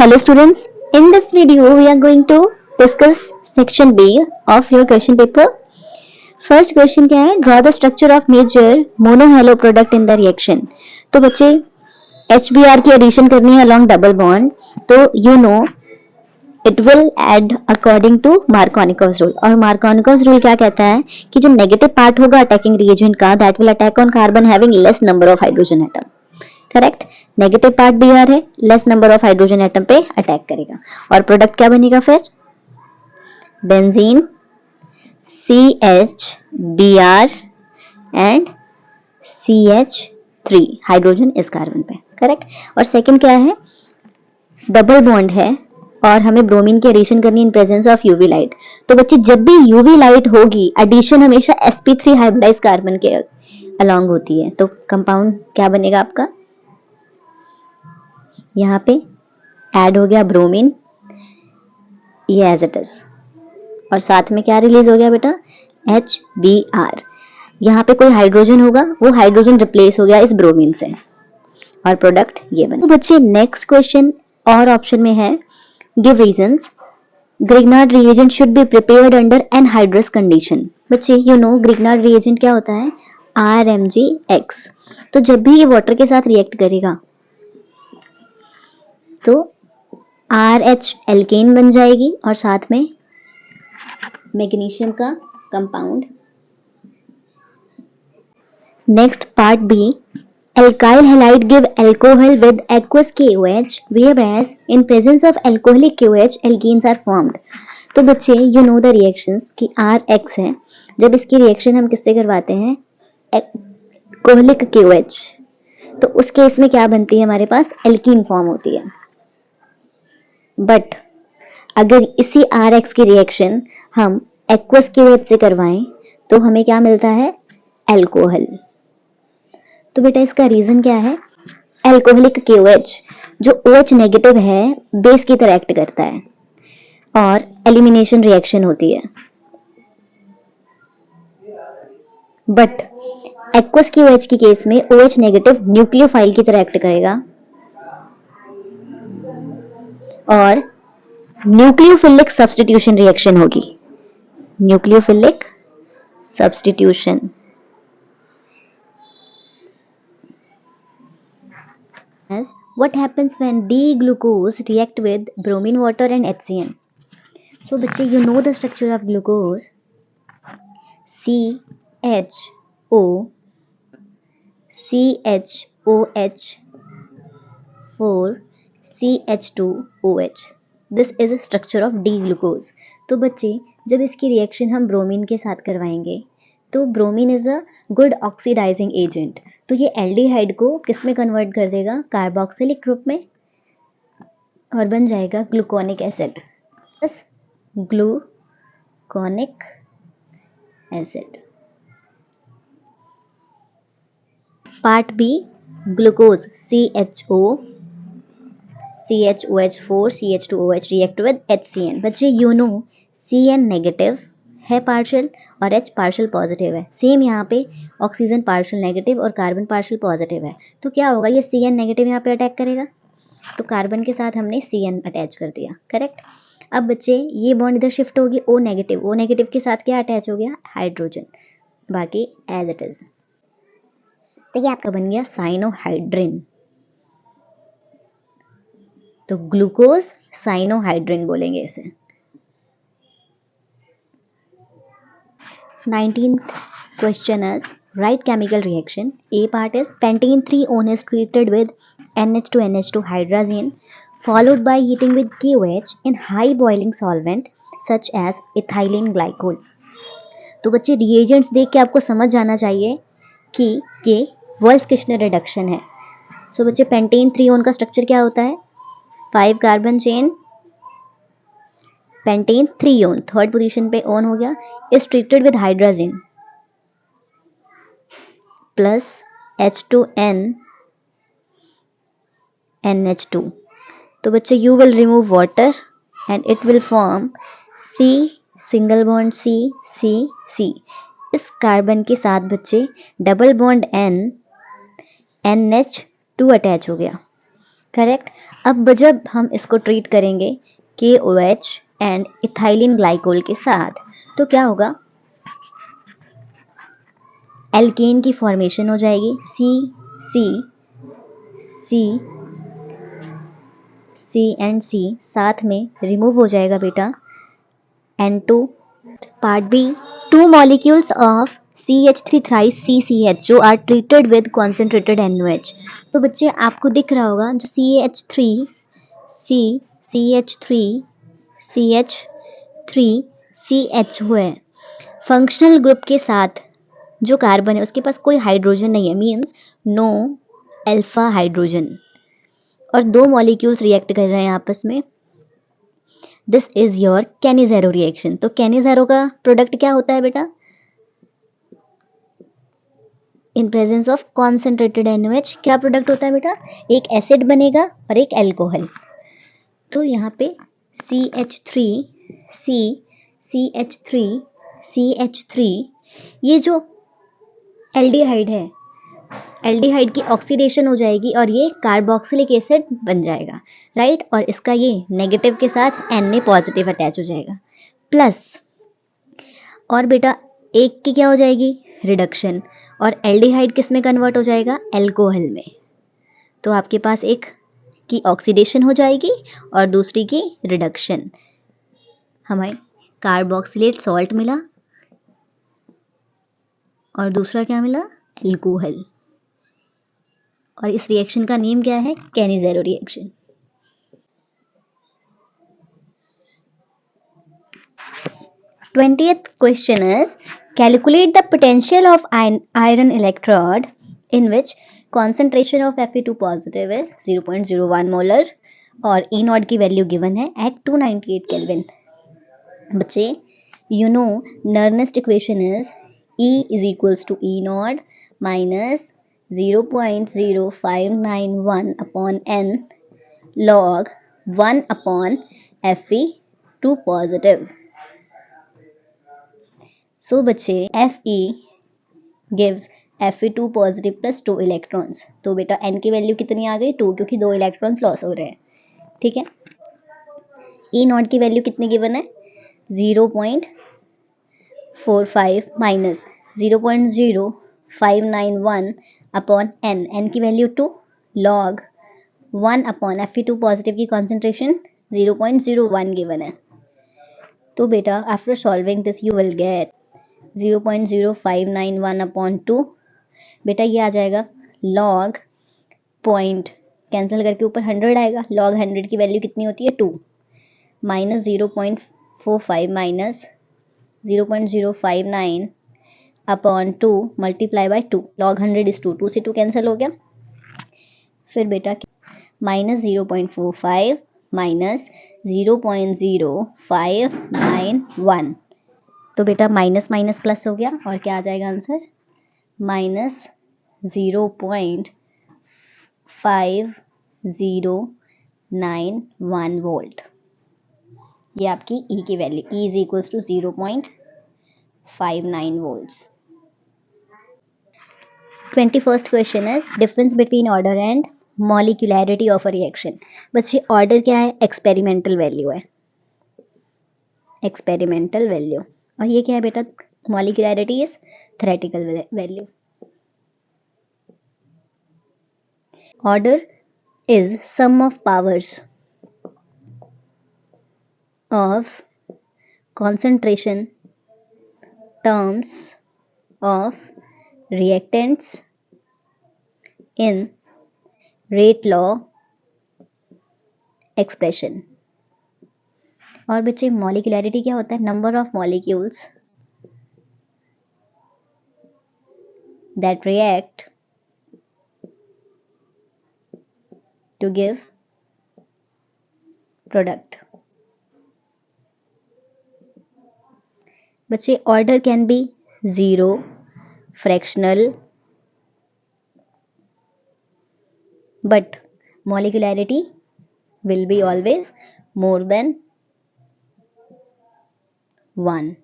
Hello students, in this video we are going to discuss section B of your question paper. First question क्या है? Draw the structure of major monohalo product in the reaction. तो बच्चे HBr की addition करनी है along double bond. तो you know it will add according to Markovnikov's rule. और Markovnikov's rule क्या कहता है कि जो negative part होगा attacking reagent का that will attack on carbon having less number of hydrogen atom. Correct. Negative part भी आर है, less number of hydrogen atom पे अटैक करेगा और प्रोडक्ट क्या बनेगा फिर? Benzene CH and CH3 hydrogen इस कार्बन पे. करेक्ट. और सेकंड क्या है? डबल बॉन्ड है और हमें ब्रोमीन की एडिशन करनी in presence of UV light. तो बच्चे जब भी यूवी लाइट होगी एडिशन हमेशा sp3 हाइब्रिडाइज कार्बन के अलोंग होती है. तो कंपाउंड क्या बनेगा आपका? यहाँ पे ऐड हो गया ब्रोमीन, ये एज इट इज, और साथ में क्या रिलीज हो गया बेटा? HBr. यहाँ पे कोई हाइड्रोजन होगा, वो हाइड्रोजन रिप्लेस हो गया इस ब्रोमीन से और प्रोडक्ट ये बना. तो बच्चे नेक्स्ट क्वेश्चन और ऑप्शन में है give reasons. Grignard reagent should be prepared under anhydrous condition. बच्चे यू नो ग्रिग्नार्ड रिएजेंट क्या होता है? RMgX. तो जब भी ये वाटर के साथ रिएक्ट करेगा तो RH एल्केन बन जाएगी और साथ में मैग्नीशियम का compound. Next part B. Alkyl halide give alcohol with aqueous KOH whereas in presence of alcoholic KOH alkenes are formed. तो बच्चे यू नो द रिएक्शंस कि RX है, जब इसकी रिएक्शन हम किससे करवाते हैं? Alcoholic KOH. तो उस केस में क्या बनती है? हमारे पास एल्कीन फॉर्म होती है. बट अगर इसी RX की रिएक्शन हम एक्वस KOH से करवाएं तो हमें क्या मिलता है? एल्कोहल. तो बेटा इसका रीजन क्या है? एल्कोहलिक KOH जो OH नेगेटिव है बेस की तरह एक्ट करता है और एलिमिनेशन रिएक्शन होती है. बट एक्वस KOH की केस में OH नेगेटिव न्यूक्लियोफाइल की तरह एक्ट करेगा और न्यूक्लियोफिलिक सब्स्टिट्यूशन रिएक्शन होगी. Nucleophilic substitution. As what happens when D-glucose react with bromine water and HCN? So बच्चे you know the structure of glucose. CHO CHOH 4 CH2OH. This is structure of D glucose. तो बच्चे जब इसकी reaction हम bromine के साथ करवाएंगे तो bromine is a good oxidising agent. तो ये एल्डिहाइड को किस में कन्वर्ट कर देगा? कार्बोक्सिलिक ग्रुप में, और बन जाएगा ग्लूकोनिक एसिड. बस gluconic acid. Part B. Glucose CHOH4 CH2OH react with HCN. बच्चे यू नो CN नेगेटिव है पार्शियल और H पार्शियल पॉजिटिव है. सेम यहाँ पे ऑक्सीजन पार्शियल नेगेटिव और कार्बन पार्शियल पॉजिटिव है. तो क्या होगा? ये CN नेगेटिव यहाँ पे अटैक करेगा तो कार्बन के साथ हमने CN अटैच कर दिया. करेक्ट. अब बच्चे ये बॉन्ड इधर शिफ्ट होगी O नेगेटिव के साथ क्या अटैच हो गया? हाइड्रोजन. बाकी एज इट इज. तो ये आपका बन गया साइनोहाइड्रिन. तो ग्लूकोज साइनोहाइड्रिन बोलेंगे इसे. 19th question is write chemical reaction. A part is pentane 3-one is treated with NH2NH2 hydrazine followed by heating with KOH in high boiling solvent such as ethylene glycol. तो बच्चे reagents देख के आपको समझ जाना चाहिए कि ये वोल्फ-किश्नर रिडक्शन है. सो बच्चे पेंटेन 3-one का स्ट्रक्चर क्या होता है? 5 carbon chain, pentane 3-one third position पे ऑन हो गया, is treated with hydrazine plus H2N NH2. तो बच्चे you will remove water and it will form C single bond C C C. इस कार्बन के साथ बच्चे double bond N NH2 attach हो गया करेक्ट। अब जब हम इसको ट्रीट करेंगे KOH एंड इथाइलिन ग्लाइकोल के साथ तो क्या होगा, एल्केन की फॉर्मेशन हो जाएगी। C एंड C साथ में रिमूव हो जाएगा बेटा N2। Part B, two molecules of CH3 thrice CCH जो are treated with concentrated NOH। तो बच्चे आपको दिख रहा होगा जो CH3 हुए फंक्शनल ग्रुप के साथ जो कार्बन है उसके पास कोई हाइड्रोजन नहीं है, मीन्स नो अल्फा हाइड्रोजन, और दो मॉलिक्यूल्स रिएक्ट कर रहे हैं आपस में। This is your कैनिज़ेरो reaction. तो कैनिज़ेरो का प्रोडक्ट क्या होता है बेटा, in presence of concentrated NOH क्या प्रोडक्ट होता है बेटा, एक एसिड बनेगा और एक एल्कोहल। तो यहाँ पे CH3 ये जो एल्डिहाइड है, एल्डिहाइड की ऑक्सीडेशन हो जाएगी और ये कार्बोक्सिलिक एसिड बन जाएगा, राइट। और इसका ये नेगेटिव के साथ Na पॉजिटिव अटैच हो जाएगा प्लस, और बेटा एक की क्या हो जाएगी, रिडक्शन, और एल्डिहाइड किस में कन्वर्ट हो जाएगा, एल्कोहल में। तो आपके पास एक की ऑक्सीडेशन हो जाएगी और दूसरी की रिडक्शन, हमें कार्बोक्सिलेट सॉल्ट मिला और दूसरा क्या मिला, एल्कोहल। और इस रिएक्शन का नेम क्या है, कैनिज़ेरो reaction. Twentieth question is, calculate the potential of iron electrode in which concentration of Fe2 positive is 0.01 molar और E नॉट की वैल्यू गिवन है at 298 Kelvin। बच्चे you know Nernst equation is E is equals to E naught minus 0.0591 upon N log 1 upon Fe2 positive। सो बच्चे Fe gives Fe2 positive plus 2 electrons. तो बेटा N की value कितनी आ गई, 2, क्योंकि 2 इलेक्ट्रॉन्स लॉस हो रहे हैं, ठीक है। E नॉट की वैल्यू कितनी गिवन है, 0.45 माइनस 0.0591 अपॉन N की value 2 log 1 upon Fe2 positive की कॉन्सेंट्रेशन 0.01 गिवन है। तो बेटा after solving this you will get 0.0591 upon 2, बेटा ये आ जाएगा लॉग पॉइंट कैंसिल करके ऊपर 100 आएगा, लॉग 100 की वैल्यू कितनी होती है 2 minus 0.45 minus 0.059 upon 2 multiply by 2, log 100 is 2, 2 से 2 कैंसिल हो गया। फिर बेटा माइनस 0.45 माइनस 0.0591, तो बेटा माइनस माइनस प्लस हो गया और क्या आ जाएगा आंसर, माइनस 0.5091 वोल्ट। ये आपकी E की value, E is equals to 0.59 volts. 21st question है difference between order and molecularity of a reaction. बच्चे ऑर्डर क्या है, एक्सपेरिमेंटल वैल्यू है, एक्सपेरिमेंटल वैल्यू, और ये क्या है बेटा, molecularity is theoretical value. Order is sum of powers of concentration terms of reactants in rate law expression। और बच्चे मॉलिक्यूलैरिटी क्या होता है, number of molecules that react to give product। बच्चे order can be 0, fractional, but molecularity will be always more than 1।